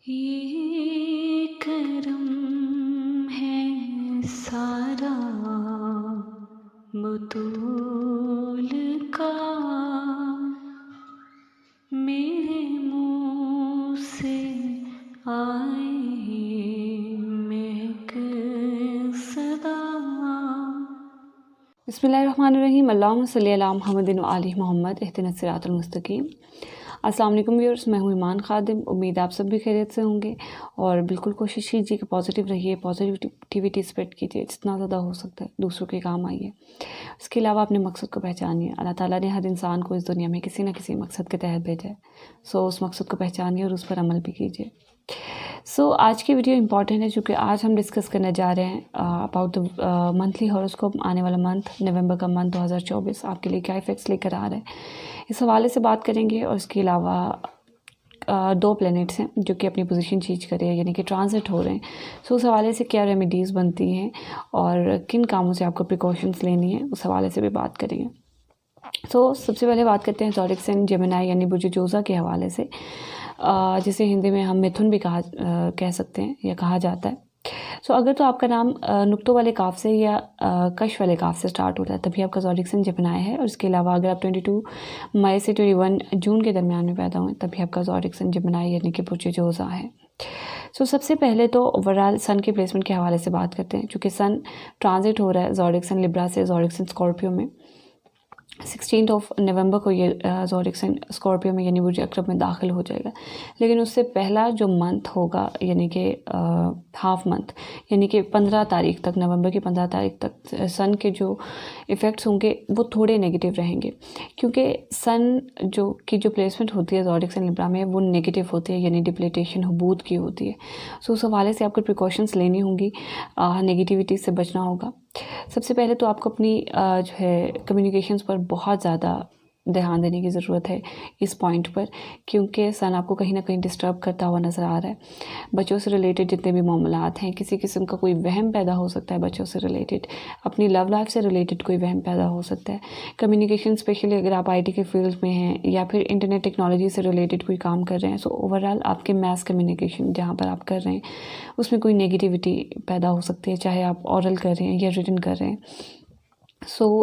ये करम है सारा बतूल का, मेरे मुँह से आए महक सदा। बिस्मिल्लाहिर्रहमानिर्रहीम। अल्लाहुम्मा सल्ली अला मुहम्मदिन व आलि मोहम्मद इहदिनस सिरातल मुस्तकीम। अस्सलाम वालेकुम व्यूअर्स, मैं हूँ ईमान खादिम। उम्मीद आप सब भी खैरियत से होंगे और बिल्कुल कोशिश कीजिए कि पॉजिटिव रहिए, पॉजिटिविटी स्प्रेड कीजिए, जितना ज़्यादा हो सकता है दूसरों के काम आइए। इसके अलावा अपने मकसद को पहचानिए। अल्लाह ताला ने हर इंसान को इस दुनिया में किसी न किसी मकसद के तहत भेजा है। सो उस मकसद को पहचानिए और उस पर अमल भी कीजिए। आज की वीडियो इंपॉर्टेंट है क्योंकि आज हम डिस्कस करने जा रहे हैं अबाउट द मंथली हॉरोस्कोप। आने वाला मंथ नवंबर का मंथ 2024 आपके लिए क्या इफेक्ट्स लेकर आ रहा है, इस हवाले से बात करेंगे। और इसके अलावा दो प्लैनेट्स हैं जो कि अपनी पोजीशन चेंज कर रहे हैं, यानी कि ट्रांजिट हो रहे हैं। उस हवाले से क्या रेमेडीज़ बनती हैं और किन कामों से आपको प्रिकॉशंस लेनी है, उस हवाले से भी बात करेंगे। सबसे पहले बात करते हैं ज़ोडिएक साइन जेमिनी यानी बुर्ज जोज़ा के हवाले से, जिसे हिंदी में हम मिथुन भी कह सकते हैं या कहा जाता है। अगर तो आपका नाम नुक्तों वाले काफ से या कश वाले काफ से स्टार्ट होता है तभी आपका ज़ोडिएक साइन जेमिनी है। और इसके अलावा अगर आप 22 मई से 21 जून के दरमियान में पैदा हुए तभी आपका ज़ोडिएक साइन जेमिनी यानी कि बुर्ज जोज़ा है। सबसे पहले तो ओवरऑल सन के प्लेसमेंट के हवाले से बात करते हैं। चूँकि सन ट्रांजिट हो रहा है ज़ोडिएक साइन लिब्रा से ज़ोडिएक साइन स्कॉर्पियो में। 16 नवंबर को ये ज़ोडिएक साइन स्कॉर्पियो में यानी बुर्ज अकरब में दाखिल हो जाएगा। लेकिन उससे पहला जो मंथ होगा यानी कि हाफ मंथ यानी कि 15 तारीख तक, नवंबर की 15 तारीख तक सन के जो इफ़ेक्ट्स होंगे वो थोड़े नेगेटिव रहेंगे, क्योंकि सन जो प्लेसमेंट होती है ज़ोडिएक साइन लिब्रा में वो नेगेटिव होती है, यानी डिप्लीटेशन हुबूद की होती है। उस हवाले से आपको प्रिकॉशंस लेनी होंगी, नेगेटिविटी से बचना होगा। सबसे पहले तो आपको अपनी जो है कम्युनिकेशंस पर बहुत ज़्यादा ध्यान देने की ज़रूरत है इस पॉइंट पर, क्योंकि सन आपको कहीं ना कहीं डिस्टर्ब करता हुआ नज़र आ रहा है। बच्चों से रिलेटेड जितने भी मामलात हैं, किसी किस्म का कोई वहम पैदा हो सकता है बच्चों से रिलेटेड, अपनी लव लाइफ से रिलेटेड कोई वहम पैदा हो सकता है। कम्युनिकेशन स्पेशली अगर आप IT के फील्ड में हैं या फिर इंटरनेट टेक्नोलॉजी से रिलेटेड कोई काम कर रहे हैं, ओवरऑल आपके मैस कम्युनिकेशन जहाँ पर आप कर रहे हैं उसमें कोई नेगेटिविटी पैदा हो सकती है, चाहे आप ओरल कर रहे हैं या रिटन कर रहे हैं।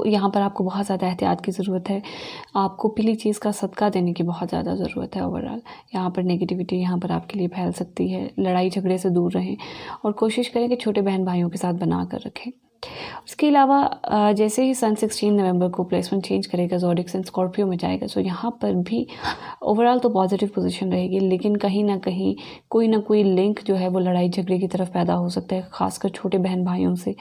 यहाँ पर आपको बहुत ज़्यादा एहतियात की ज़रूरत है। आपको पीली चीज़ का सदका देने की बहुत ज़्यादा ज़रूरत है। ओवरऑल यहाँ पर नेगेटिविटी यहाँ पर आपके लिए फैल सकती है। लड़ाई झगड़े से दूर रहें और कोशिश करें कि छोटे बहन भाइयों के साथ बना कर रखें। उसके अलावा जैसे ही सन 16 नवंबर को प्लेसमेंट चेंज करेगा ज़ोडिएक साइन स्कॉर्पियो में जाएगा, यहाँ पर भी ओवरऑल तो पॉजिटिव पोजीशन रहेगी, लेकिन कहीं ना कहीं कोई ना कोई लिंक जो है वो लड़ाई झगड़े की तरफ पैदा हो सकता है, ख़ासकर छोटे बहन भाइयों से,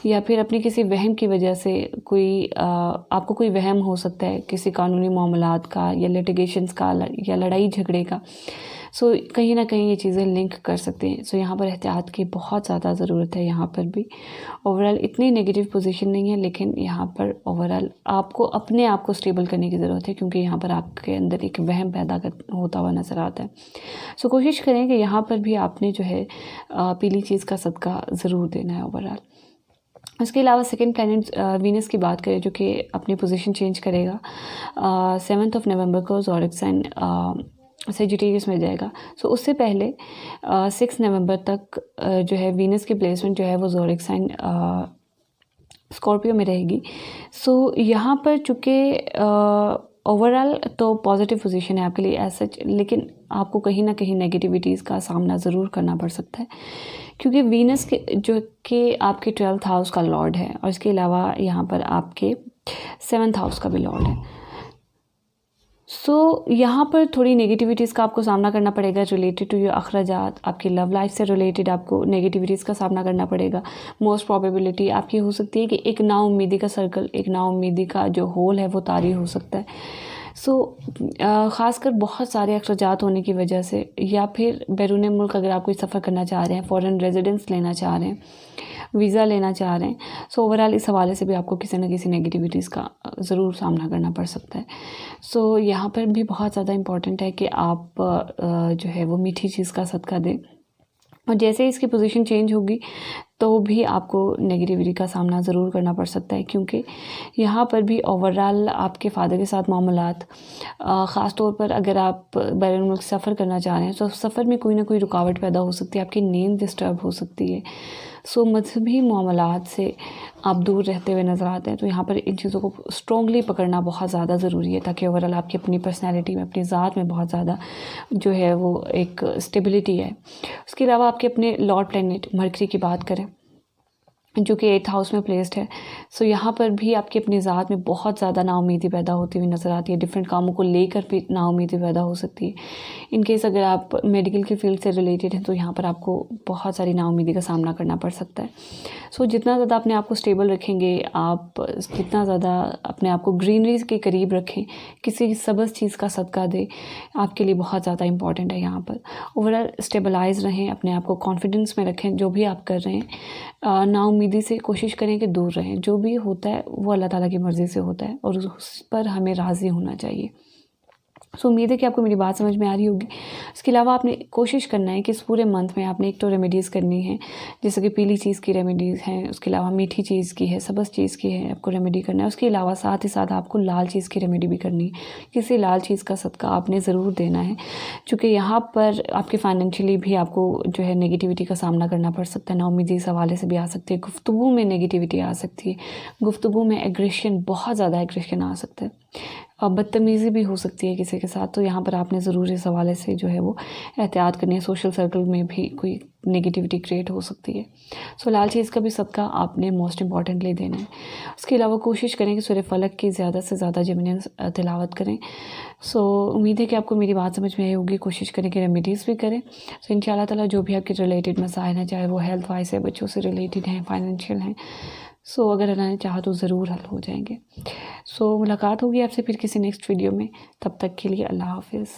या फिर अपनी किसी वहम की वजह से आपको कोई वहम हो सकता है किसी कानूनी मामलात का या लिटिगेशंस का या लड़ाई झगड़े का। कहीं ना कहीं ये चीज़ें लिंक कर सकते हैं। यहाँ पर एहतियात की बहुत ज़्यादा ज़रूरत है। यहाँ पर भी ओवरऑल इतनी नेगेटिव पोजीशन नहीं है, लेकिन यहाँ पर ओवरऑल आपको अपने आप को स्टेबल करने की ज़रूरत है, क्योंकि यहाँ पर आपके अंदर एक वहम पैदा होता हुआ नज़र आता है। कोशिश करें कि यहाँ पर भी आपने जो है पीली चीज़ का सदका ज़रूर देना है ओवरऑल। उसके अलावा सेकंड प्लैनेट वीनस की बात करें जो कि अपनी पोजीशन चेंज करेगा 7 नवंबर को ज़ोडिएक साइन सेजिटेरियस में जाएगा। उससे पहले 6 नवंबर तक जो है वीनस की प्लेसमेंट जो है वो ज़ोडिएक साइन स्कॉर्पियो में रहेगी। यहाँ पर चूँकि ओवरऑल तो पॉजिटिव पोजीशन है आपके लिए एज सच, लेकिन आपको कहीं ना कहीं नेगेटिविटीज़ का सामना ज़रूर करना पड़ सकता है, क्योंकि वीनस के जो कि आपके 12th हाउस का लॉर्ड है और इसके अलावा यहाँ पर आपके 7th हाउस का भी लॉर्ड है। यहाँ पर थोड़ी नेगेटिविटीज़ का आपको सामना करना पड़ेगा रिलेटेड टू योर अखराजात। आपकी लव लाइफ से रिलेटेड आपको नेगेटिविटीज़ का सामना करना पड़ेगा। मोस्ट प्रोबेबिलिटी आपकी हो सकती है कि एक नाउम्मीदी का सर्कल, एक नाउम्मीदी का जो होल है वो तारी हो सकता है। ख़ासकर बहुत सारे अखराजात होने की वजह से, या फिर बैरून मुल्क अगर आप कोई सफ़र करना चाह रहे हैं, फ़ॉरेन रेजिडेंस लेना चाह रहे हैं, वीज़ा लेना चाह रहे हैं, ओवरऑल इस हवाले से भी आपको किसी न किसी नेगेटिविटीज़ का ज़रूर सामना करना पड़ सकता है। यहाँ पर भी बहुत ज़्यादा इम्पॉर्टेंट है कि आप जो है वो मीठी चीज़ का सदका दें। और जैसे ही इसकी पोजीशन चेंज होगी तो भी आपको नेगेटिविटी का सामना ज़रूर करना पड़ सकता है, क्योंकि यहाँ पर भी ओवरऑल आपके फ़ादर के साथ मामलात, ख़ास तौर पर अगर आप बैरून मुल्क सफ़र करना चाह रहे हैं तो सफ़र में कोई ना कोई रुकावट पैदा हो सकती है, आपकी नींद डिस्टर्ब हो सकती है। सो मजहबी मामलात से आप दूर रहते हुए नज़र आते हैं, तो यहाँ पर इन चीज़ों को स्ट्रॉन्गली पकड़ना बहुत ज़्यादा ज़रूरी है, ताकि ओवरऑल आपकी अपनी पर्सनैलिटी में, अपनी ज़ात में बहुत ज़्यादा जो है वो एक स्टेबिलिटी है। उसके अलावा आपके अपने लॉर्ड प्लैनेट मरकरी की बात करें, जो कि 8th हाउस में प्लेस्ड है। सो यहाँ पर भी आपकी अपनी ज़ात में बहुत ज़्यादा नाउमीदी पैदा होती हुई नज़र आती है। डिफरेंट कामों को लेकर भी नाउमीदी पैदा हो सकती है। इन केस अगर आप मेडिकल की फील्ड से रिलेटेड हैं तो यहाँ पर आपको बहुत सारी नाउमीदी का सामना करना पड़ सकता है। सो जितना ज़्यादा अपने आप को स्टेबल रखेंगे, आप जितना ज़्यादा अपने आप को ग्रीनरी के करीब रखें, किसी सबस चीज़ का सदका दें, आपके लिए बहुत ज़्यादा इंपॉर्टेंट है। यहाँ पर ओवरऑल स्टेबलाइज रहें, अपने आप को कॉन्फिडेंस में रखें, जो भी आप कर रहे हैं नाउमीदी से कोशिश करें कि दूर रहें। जो भी होता है वो अल्लाह ताला की मर्ज़ी से होता है और उस पर हमें राज़ी होना चाहिए। सो उम्मीद है कि आपको मेरी बात समझ में आ रही होगी। इसके अलावा आपने कोशिश करना है कि इस पूरे मंथ में आपने एक तो रेमेडीज़ करनी है, जैसे कि पीली चीज़ की रेमेडीज़ हैं, उसके अलावा मीठी चीज़ की है, सबस चीज़ की है, आपको रेमेडी करना है। उसके अलावा साथ ही साथ आपको लाल चीज़ की रेमेडी भी करनी है। किसी लाल चीज़ का सदका आपने ज़रूर देना है, चूँकि यहाँ पर आपके फाइनेंशियली भी आपको जो है नेगेटिविटी का सामना करना पड़ सकता है, नाउमीदी इस हवाले से भी आ सकती है, गुफ्तगू में नेगेटिविटी आ सकती है, गुफ्तगू में एग्रेशन, बहुत ज़्यादा एग्रेशन आ सकता है, और बदतमीज़ी भी हो सकती है किसी के साथ। तो यहाँ पर आपने ज़रूर इस हवाले से जो है वो एहतियात करनी है। सोशल सर्कल में भी कोई नेगेटिविटी क्रिएट हो सकती है। सो लाल चीज़ का भी सदका आपने मोस्ट इम्पॉर्टेंटली देना है। उसके अलावा कोशिश करें कि सूरह फलक की ज़्यादा से ज़्यादा जमीन तिलावत करें। सो उम्मीद है कि आपको मेरी बात समझ में आई होगी। कोशिश करें कि रेमेडीज़ भी करें। सो इंशाअल्लाह ताला जो भी आपके रिलेटेड मसाइल हैं, चाहे वो हेल्थ वाइज है, बच्चों से रिलेटेड हैं, फाइनेंशियल हैं, सो अगर अल्लाह ने चाहा तो ज़रूर हल हो जाएंगे। सो मुलाकात होगी आपसे फिर किसी नेक्स्ट वीडियो में। तब तक के लिए अल्लाह हाफिज़।